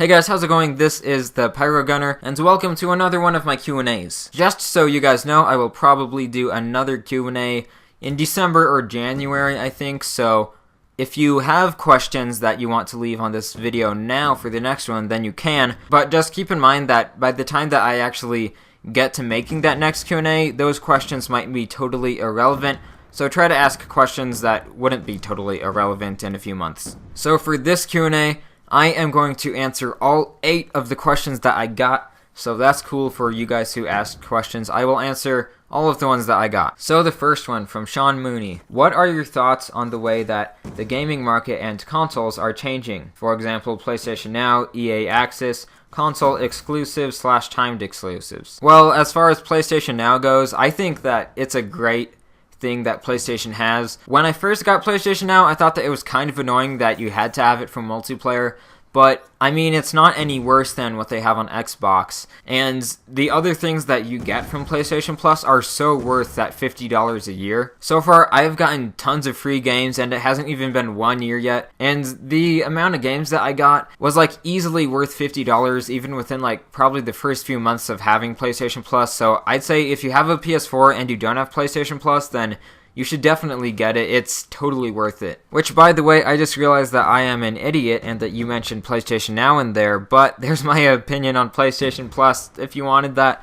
Hey guys, how's it going? This is the Pyro Gunner, and welcome to another one of my Q&As. Just so you guys know, I will probably do another Q&A in December or January, I think, so if you have questions that you want to leave on this video now for the next one, then you can, but just keep in mind that by the time that I actually get to making that next Q&A, those questions might be totally irrelevant, so try to ask questions that wouldn't be totally irrelevant in a few months. So for this Q&A, I am going to answer all 8 of the questions that I got, so that's cool for you guys who asked questions. I will answer all of the ones that I got. So the first one from Sean Mooney. What are your thoughts on the way that the gaming market and consoles are changing? For example, PlayStation Now, EA Access, console exclusives / timed exclusives. Well, as far as PlayStation Now goes, I think that it's a great thing that PlayStation has. When I first got PlayStation Now, I thought that it was kind of annoying that you had to have it for multiplayer, but I mean, it's not any worse than what they have on Xbox, and the other things that you get from PlayStation Plus are so worth that $50 a year. So far, I have gotten tons of free games, and it hasn't even been 1 year yet, and the amount of games that I got was like easily worth $50 even within like probably the first few months of having PlayStation Plus. So I'd say if you have a PS4 and you don't have PlayStation Plus, then you should definitely get it. It's totally worth it. Which, by the way, I just realized that I am an idiot and that you mentioned PlayStation Now in there, but there's my opinion on PlayStation Plus if you wanted that.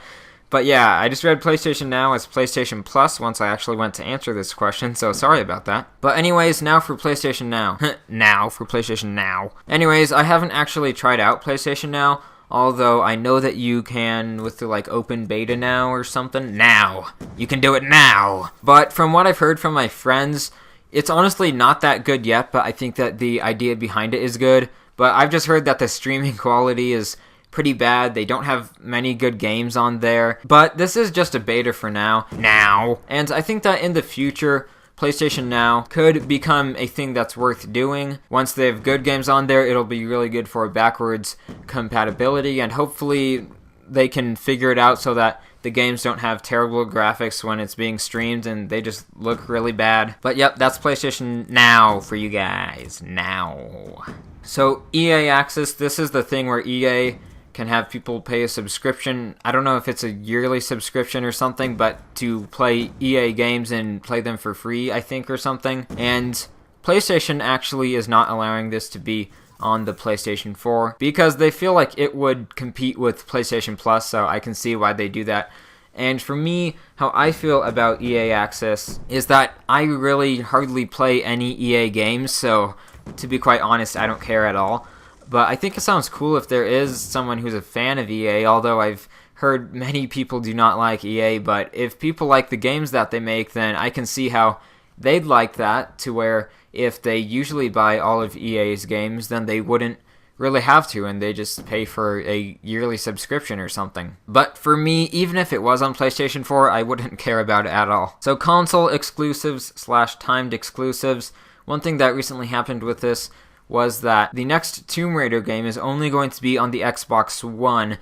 But yeah, I just read PlayStation Now as PlayStation Plus once I actually went to answer this question, so sorry about that. But anyways, now for PlayStation Now. Now for PlayStation Now. Anyways, I haven't actually tried out PlayStation Now, although I know that you can with the like open beta now or something. Now! You can do it now! But from what I've heard from my friends, it's honestly not that good yet, but I think that the idea behind it is good. But I've just heard that the streaming quality is pretty bad. They don't have many good games on there. But this is just a beta for now. Now! And I think that in the future, PlayStation Now could become a thing that's worth doing. Once they have good games on there, it'll be really good for backwards compatibility, and hopefully they can figure it out so that the games don't have terrible graphics when it's being streamed and they just look really bad. But yep, that's PlayStation Now for you guys. Now. So EA Access, this is the thing where EA can have people pay a subscription. I don't know if it's a yearly subscription or something, but to play EA games and play them for free, I think, or something. And PlayStation actually is not allowing this to be on the PlayStation 4 because they feel like it would compete with PlayStation Plus, so I can see why they do that. And for me, how I feel about EA Access is that I really hardly play any EA games, so to be quite honest, I don't care at all. But I think it sounds cool if there is someone who's a fan of EA, although I've heard many people do not like EA, but if people like the games that they make, then I can see how they'd like that, to where if they usually buy all of EA's games, then they wouldn't really have to, and they just pay for a yearly subscription or something. But for me, even if it was on PlayStation 4, I wouldn't care about it at all. So console exclusives / timed exclusives. One thing that recently happened with this was that the next Tomb Raider game is only going to be on the Xbox One,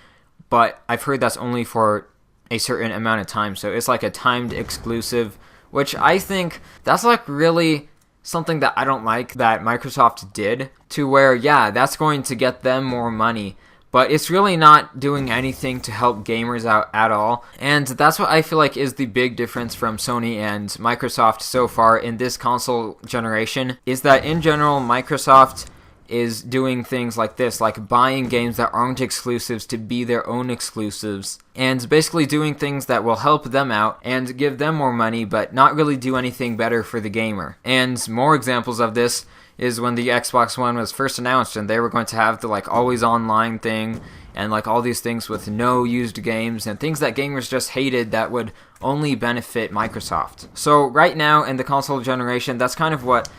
but I've heard that's only for a certain amount of time, so it's like a timed exclusive, which I think that's like really something that I don't like that Microsoft did, to where, yeah, that's going to get them more money, but it's really not doing anything to help gamers out at all, and that's what I feel like is the big difference from Sony and Microsoft so far in this console generation, is that in general, Microsoft is doing things like this, like buying games that aren't exclusives to be their own exclusives, and basically doing things that will help them out and give them more money, but not really do anything better for the gamer. And more examples of this is when the Xbox One was first announced and they were going to have the like always online thing and like all these things with no used games and things that gamers just hated that would only benefit Microsoft. So right now in the console generation, that's kind of what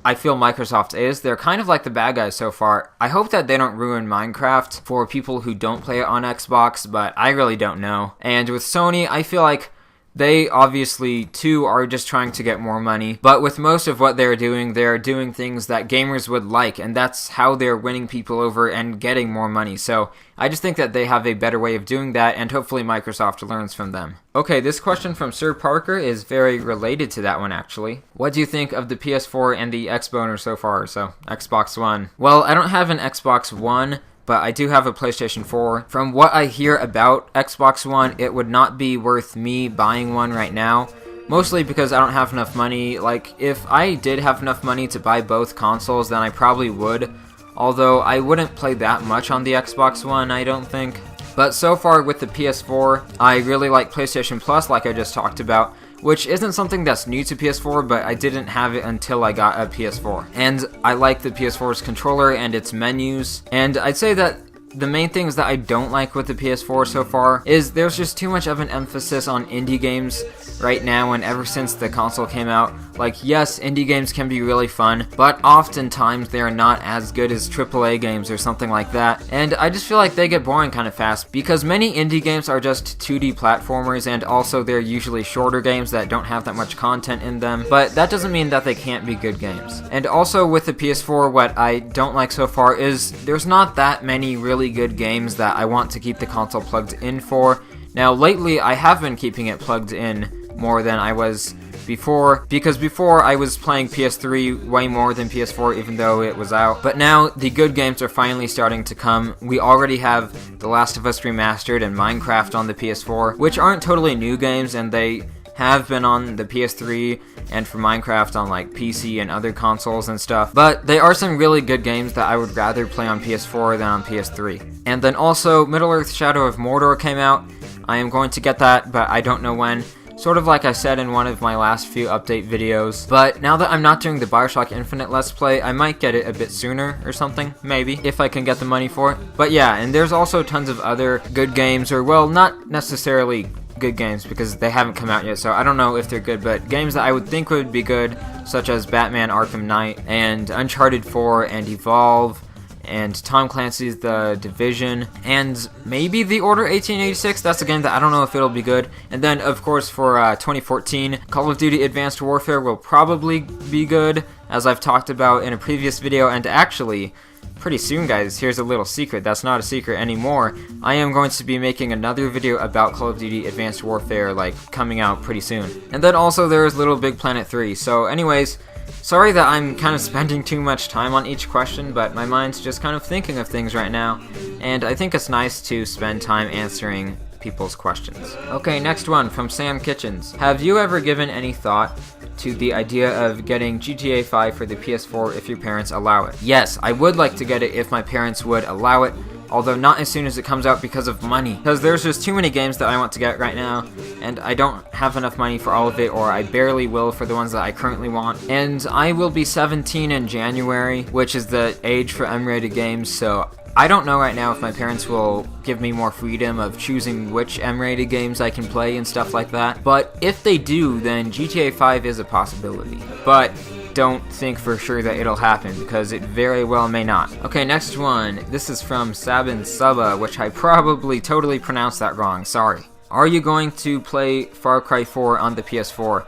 I feel Microsoft is. They're kind of like the bad guys so far. I hope that they don't ruin Minecraft for people who don't play it on Xbox, but I really don't know. And with Sony, I feel like they obviously, too, are just trying to get more money, but with most of what they're doing things that gamers would like, and that's how they're winning people over and getting more money. So I just think that they have a better way of doing that, and hopefully Microsoft learns from them. Okay, this question from Sir Parker is very related to that one, actually. What do you think of the PS4 and the Xboner so far? So, Xbox One. Well, I don't have an Xbox One, but I do have a PlayStation 4. From what I hear about Xbox One, it would not be worth me buying one right now. Mostly because I don't have enough money. Like, if I did have enough money to buy both consoles, then I probably would. Although, I wouldn't play that much on the Xbox One, I don't think. But so far with the PS4, I really like PlayStation Plus, like I just talked about, which isn't something that's new to PS4, but I didn't have it until I got a PS4. And I like the PS4's controller and its menus, and I'd say that the main things that I don't like with the PS4 so far is there's just too much of an emphasis on indie games right now and ever since the console came out. Like, yes, indie games can be really fun, but oftentimes they are not as good as AAA games or something like that, and I just feel like they get boring kind of fast because many indie games are just 2D platformers, and also they're usually shorter games that don't have that much content in them, but that doesn't mean that they can't be good games. And also with the PS4, what I don't like so far is there's not that many really good games that I want to keep the console plugged in for. Now lately I have been keeping it plugged in more than I was before, because before I was playing PS3 way more than PS4 even though it was out. But now the good games are finally starting to come. We already have The Last of Us Remastered and Minecraft on the PS4, which aren't totally new games, and they have been on the PS3 and for Minecraft on like PC and other consoles and stuff, but they are some really good games that I would rather play on PS4 than on PS3. And then also Middle-earth: Shadow of Mordor came out. I am going to get that, but I don't know when. Sort of like I said in one of my last few update videos. But now that I'm not doing the Bioshock Infinite Let's Play, I might get it a bit sooner or something, maybe, if I can get the money for it. But yeah, and there's also tons of other good games, or well, not necessarily good games because they haven't come out yet, so I don't know if they're good, but games that I would think would be good, such as Batman Arkham Knight, and Uncharted 4, and Evolve, and Tom Clancy's The Division, and maybe The Order 1886. That's a game that I don't know if it'll be good. And then, of course, for 2014, Call of Duty Advanced Warfare will probably be good, as I've talked about in a previous video. And actually, pretty soon, guys, here's a little secret that's not a secret anymore. I am going to be making another video about Call of Duty Advanced Warfare, like, coming out pretty soon. And then also there's Little Big Planet 3. So anyways, sorry that I'm kind of spending too much time on each question, but my mind's just kind of thinking of things right now, and I think it's nice to spend time answering people's questions. Okay, next one from Sam Kitchens. Have you ever given any thought to the idea of getting GTA 5 for the PS4 if your parents allow it? Yes, I would like to get it if my parents would allow it, although not as soon as it comes out because of money. Because there's just too many games that I want to get right now, and I don't have enough money for all of it, or I barely will for the ones that I currently want. And I will be 17 in January, which is the age for M-rated games, so I don't know right now if my parents will give me more freedom of choosing which M-rated games I can play and stuff like that. But if they do, then GTA 5 is a possibility. But don't think for sure that it'll happen, because it very well may not. Okay, next one. This is from Sabin Suba, which I probably totally pronounced that wrong, sorry. Are you going to play Far Cry 4 on the PS4?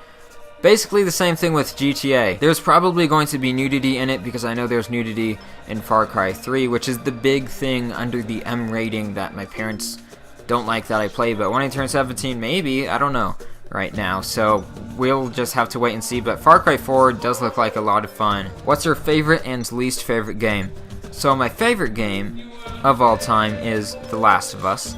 Basically the same thing with GTA. There's probably going to be nudity in it, because I know there's nudity in Far Cry 3, which is the big thing under the M rating that my parents don't like that I play, but when I turn 17, maybe, I don't know right now, so we'll just have to wait and see. But Far Cry 4 does look like a lot of fun. What's your favorite and least favorite game? So my favorite game of all time is The Last of Us,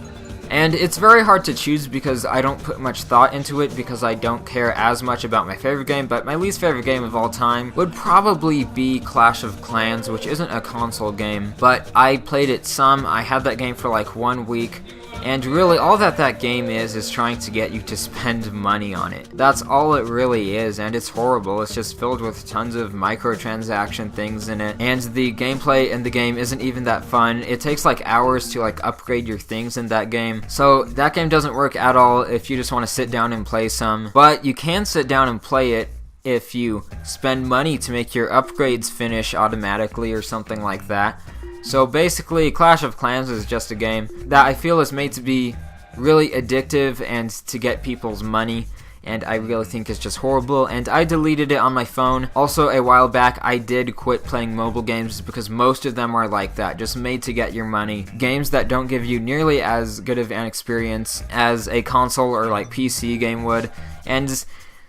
and it's very hard to choose because I don't put much thought into it because I don't care as much about my favorite game. But my least favorite game of all time would probably be Clash of Clans, which isn't a console game, but I played it some. I had that game for like 1 week, and really all that game is trying to get you to spend money on it. That's all it really is, and it's horrible. It's just filled with tons of microtransaction things in it, and the gameplay in the game isn't even that fun. It takes like hours to like upgrade your things in that game, so that game doesn't work at all if you just want to sit down and play some. But you can sit down and play it if you spend money to make your upgrades finish automatically or something like that. So basically, Clash of Clans is just a game that I feel is made to be really addictive and to get people's money, and I really think it's just horrible, and I deleted it on my phone. Also, a while back, I did quit playing mobile games because most of them are like that, just made to get your money. Games that don't give you nearly as good of an experience as a console or like PC game would, and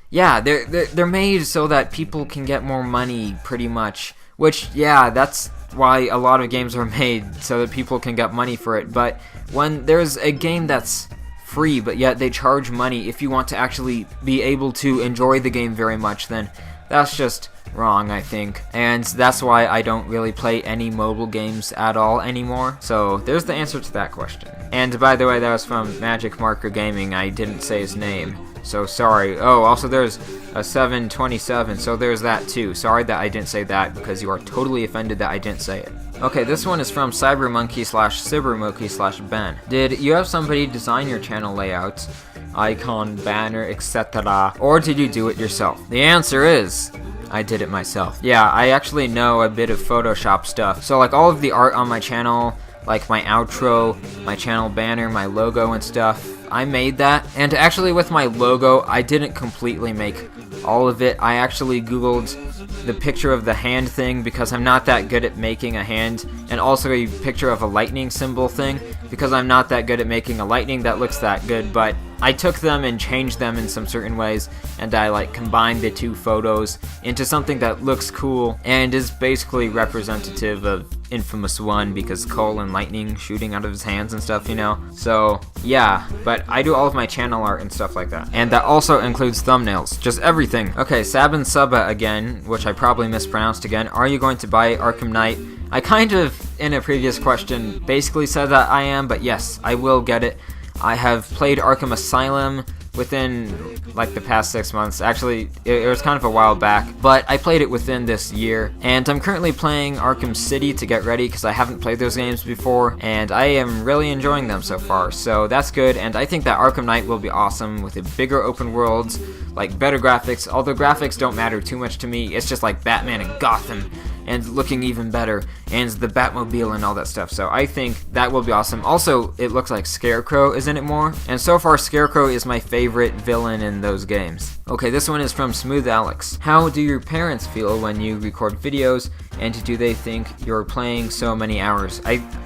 yeah, they're made so that people can get more money, pretty much. Which, yeah, that's why a lot of games are made, so that people can get money for it. But when there's a game that's free, but yet they charge money if you want to actually be able to enjoy the game very much, then that's just wrong, I think. And that's why I don't really play any mobile games at all anymore. So there's the answer to that question. And by the way, that was from Magic Marker Gaming. I didn't say his name, so sorry. Oh, also there's a 727, so there's that too. Sorry that I didn't say that, because you are totally offended that I didn't say it. Okay, this one is from cybermonkey/cybermonkey/ben. Did you have somebody design your channel layouts, icon, banner, etc., or did you do it yourself? The answer is, I did it myself. Yeah, I actually know a bit of Photoshop stuff. So like all of the art on my channel, like my outro, my channel banner, my logo and stuff, I made that. And actually with my logo, I didn't completely make all of it. I actually Googled the picture of the hand thing, because I'm not that good at making a hand, and also a picture of a lightning symbol thing, because I'm not that good at making a lightning that looks that good. But I took them and changed them in some certain ways, and I like combined the two photos into something that looks cool and is basically representative of Infamous 1, because Cole and lightning shooting out of his hands and stuff, you know? So yeah, but I do all of my channel art and stuff like that. And that also includes thumbnails, just everything. Okay, Sabin Suba again, which I probably mispronounced again. Are you going to buy Arkham Knight? I kind of, in a previous question, basically said that I am, but yes, I will get it. I have played Arkham Asylum within like the past 6 months. Actually, it was kind of a while back, but I played it within this year. And I'm currently playing Arkham City to get ready, because I haven't played those games before, and I am really enjoying them so far. So that's good, and I think that Arkham Knight will be awesome with a bigger open worlds, like better graphics. Although graphics don't matter too much to me, it's just like Batman and Gotham, and looking even better, and the Batmobile and all that stuff. So I think that will be awesome. Also, it looks like Scarecrow is in it more, and so far Scarecrow is my favorite villain in those games. Okay, this one is from Smooth Alex. How do your parents feel when you record videos, and do they think you're playing so many hours?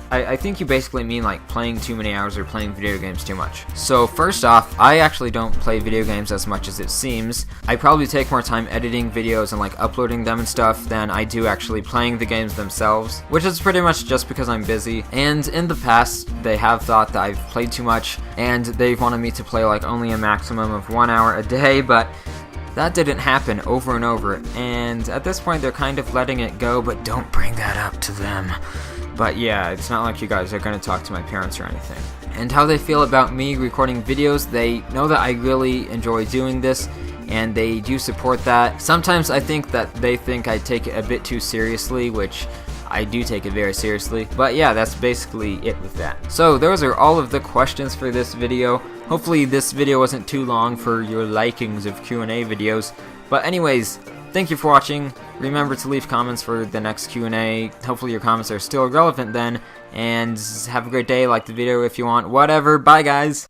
I think you basically mean like playing too many hours or playing video games too much. So first off, I actually don't play video games as much as it seems. I probably take more time editing videos and like uploading them and stuff than I do actually playing the games themselves, which is pretty much just because I'm busy. And in the past, they have thought that I've played too much, and they've wanted me to play like only a maximum of 1 hour a day, but that didn't happen over and over, and at this point they're kind of letting it go, but don't bring that up to them. But yeah, it's not like you guys are going to talk to my parents or anything. And how they feel about me recording videos, they know that I really enjoy doing this, and they do support that. Sometimes I think that they think I take it a bit too seriously, which I do take it very seriously. But yeah, that's basically it with that. So those are all of the questions for this video. Hopefully this video wasn't too long for your likings of Q&A videos. But anyways, thank you for watching. Remember to leave comments for the next Q&A. Hopefully your comments are still relevant then. And have a great day, like the video if you want, whatever. Bye guys!